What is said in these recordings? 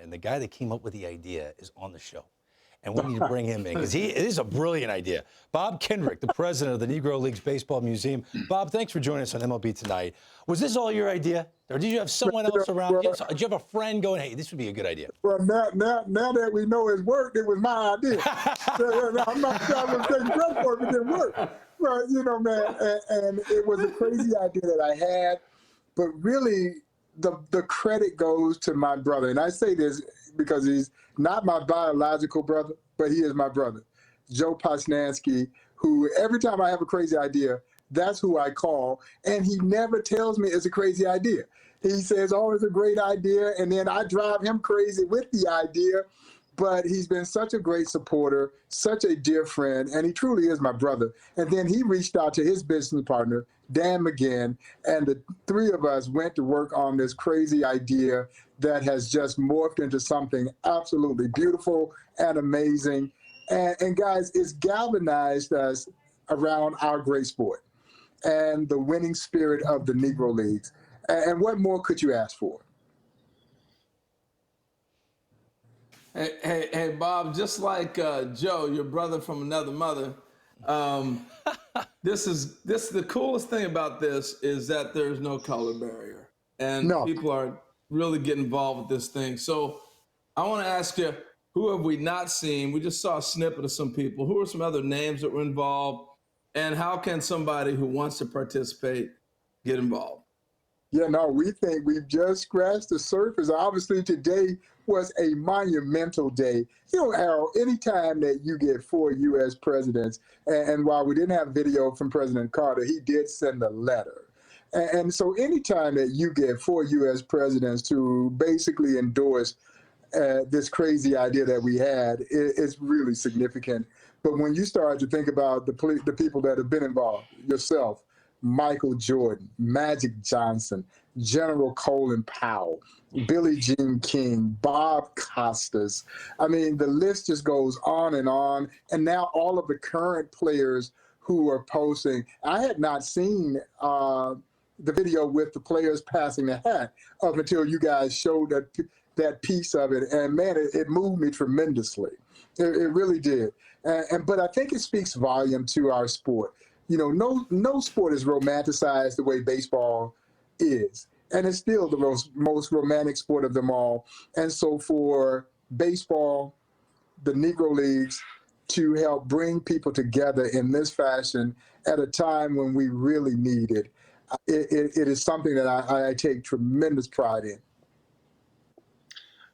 and the guy that came up with the idea is on the show. And we need to bring him in because it is a brilliant idea. Bob Kendrick, the president of the Negro Leagues Baseball Museum. Bob, thanks for joining us on MLB Tonight. Was this all your idea? Or did you have someone else around? Did you have a friend going, hey, this would be a good idea? Well, now that we know it's worked, it was my idea. I'm not sure I was taking credit for it, but it didn't work. Well, you know, man, and it was a crazy idea that I had, but really the credit goes to my brother. And I say this because he's not my biological brother, but he is my brother, Joe Posnanski, who every time I have a crazy idea, that's who I call. And he never tells me it's a crazy idea. He says, oh, it's a great idea. And then I drive him crazy with the idea. But he's been such a great supporter, such a dear friend, and he truly is my brother. And then he reached out to his business partner, Dan McGinn, and the three of us went to work on this crazy idea that has just morphed into something absolutely beautiful and amazing. And guys, it's galvanized us around our great sport and the winning spirit of the Negro Leagues. And what more could you ask for? Hey, Bob, just like Joe, your brother from another mother, this is the coolest thing about this is that there's no color barrier. And people are really getting involved with this thing. So I want to ask you, who have we not seen? We just saw a snippet of some people. Who are some other names that were involved? And how can somebody who wants to participate get involved? Yeah, no, we think we've just scratched the surface. Obviously, today was a monumental day. You know, Harold, anytime that you get 4 U.S. presidents, and while we didn't have video from President Carter, he did send a letter. And so anytime that you get 4 U.S. presidents to basically endorse this crazy idea that we had, it's really significant. But when you start to think about the people that have been involved, yourself, Michael Jordan, Magic Johnson, General Colin Powell, Billie Jean King, Bob Costas. I mean, the list just goes on. And now all of the current players who are posting. I had not seen the video with the players passing the hat up until you guys showed that piece of it. And man, it moved me tremendously. It really did. But I think it speaks volume to our sport. You know, no sport is romanticized the way baseball is. And it's still the most romantic sport of them all. And so for baseball, the Negro Leagues, to help bring people together in this fashion at a time when we really need it, it is something that I take tremendous pride in.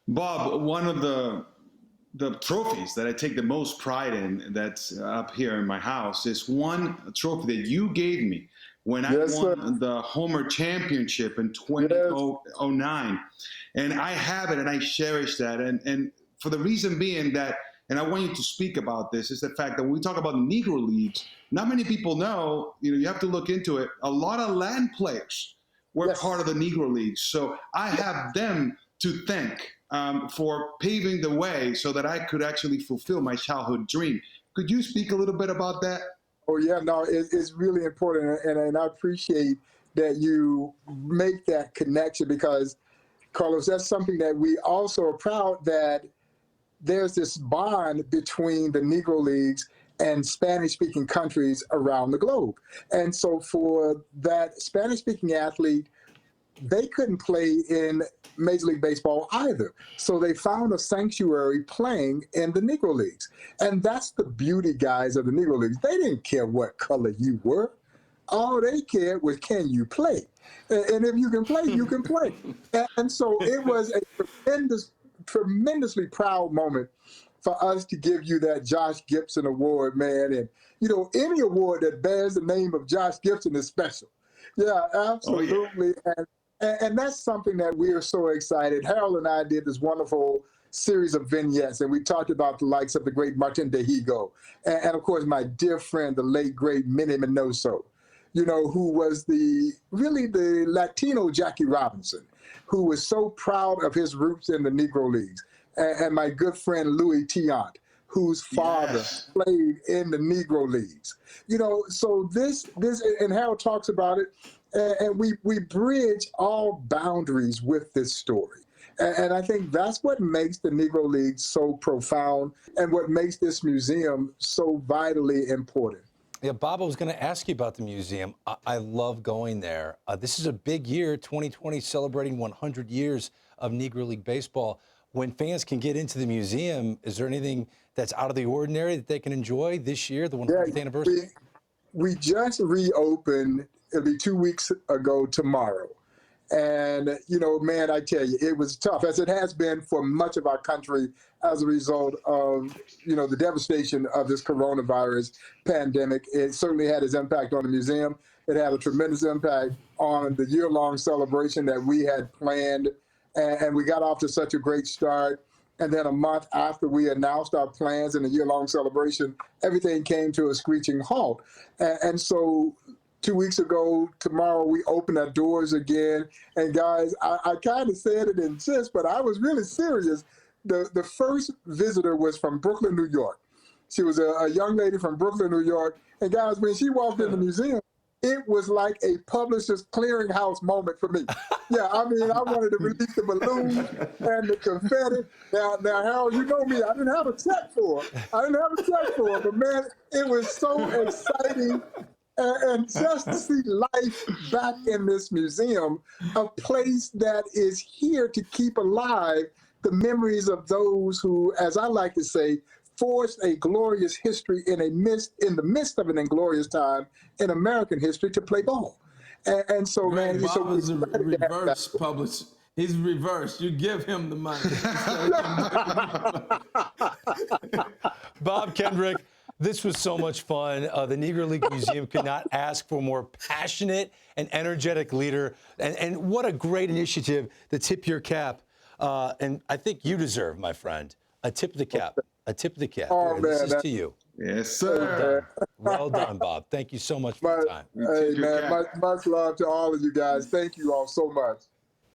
Bob, one of the trophies that I take the most pride in that's up here in my house is one trophy that you gave me when I won the Homer Championship in 2009. And I have it and I cherish that. And for the reason being that, and I want you to speak about this, is the fact that when we talk about the Negro Leagues, not many people know, you have to look into it. A lot of land players were part of the Negro Leagues. So I have them to thank for paving the way so that I could actually fulfill my childhood dream. Could you speak a little bit about that? Oh, yeah, no, it's really important. And I appreciate that you make that connection because, Carlos, that's something that we also are proud that there's this bond between the Negro Leagues and Spanish-speaking countries around the globe. And so for that Spanish-speaking athlete, they couldn't play in Major League Baseball either. So they found a sanctuary playing in the Negro Leagues. And that's the beauty, guys, of the Negro Leagues. They didn't care what color you were. All they cared was, can you play? And if you can play, you can play. And so it was a tremendously proud moment for us to give you that Josh Gibson Award, man. And, any award that bears the name of Josh Gibson is special. Yeah, absolutely. Oh, yeah. And that's something that we are so excited. Harold and I did this wonderful series of vignettes, and we talked about the likes of the great Martin Dehigo, and of course, my dear friend, the late, great Minnie Minoso, who was really the Latino Jackie Robinson, who was so proud of his roots in the Negro Leagues, and my good friend Louis Tiant, whose father played in the Negro Leagues. So this, and Harold talks about it, and we bridge all boundaries with this story. And I think that's what makes the Negro Leagues so profound and what makes this museum so vitally important. Yeah, Bob, I was going to ask you about the museum. I love going there. This is a big year, 2020, celebrating 100 years of Negro League Baseball. When fans can get into the museum, is there anything that's out of the ordinary that they can enjoy this year, the 100th anniversary? We just reopened, it'll be 2 weeks ago tomorrow. And, you know, man, I tell you, it was tough, as it has been for much of our country as a result of, you know, the devastation of this coronavirus pandemic. It certainly had its impact on the museum. It had a tremendous impact on the year-long celebration that we had planned. And we got off to such a great start. And then a month after we announced our plans and the year-long celebration, everything came to a screeching halt. And so 2 weeks ago, tomorrow, we open our doors again. And guys, I kind of said it in jest, but I was really serious. The first visitor was from Brooklyn, New York. She was a young lady from Brooklyn, New York. And guys, when she walked in the museum, it was like a publisher's clearinghouse moment for me. Yeah, I mean, I wanted to release the balloons and the confetti. Now, Harold, you know me, I didn't have a check for it. But man, it was so exciting. And just to see life back in this museum, a place that is here to keep alive the memories of those who, as I like to say, forged a glorious history in the midst of an inglorious time in American history to play ball. And so, Greg, man, Bob is a reverse publisher. He's reversed. You give him the money. Bob Kendrick, this was so much fun. The Negro League Museum could not ask for a more passionate and energetic leader. And what a great initiative to tip your cap. And I think you deserve, my friend, a tip of the cap. A tip of the cap. Oh, man, this is to you. Yes, sir. Well done, Bob. Thank you so much for your time. Hey, man, much love to all of you guys. Thank you all so much.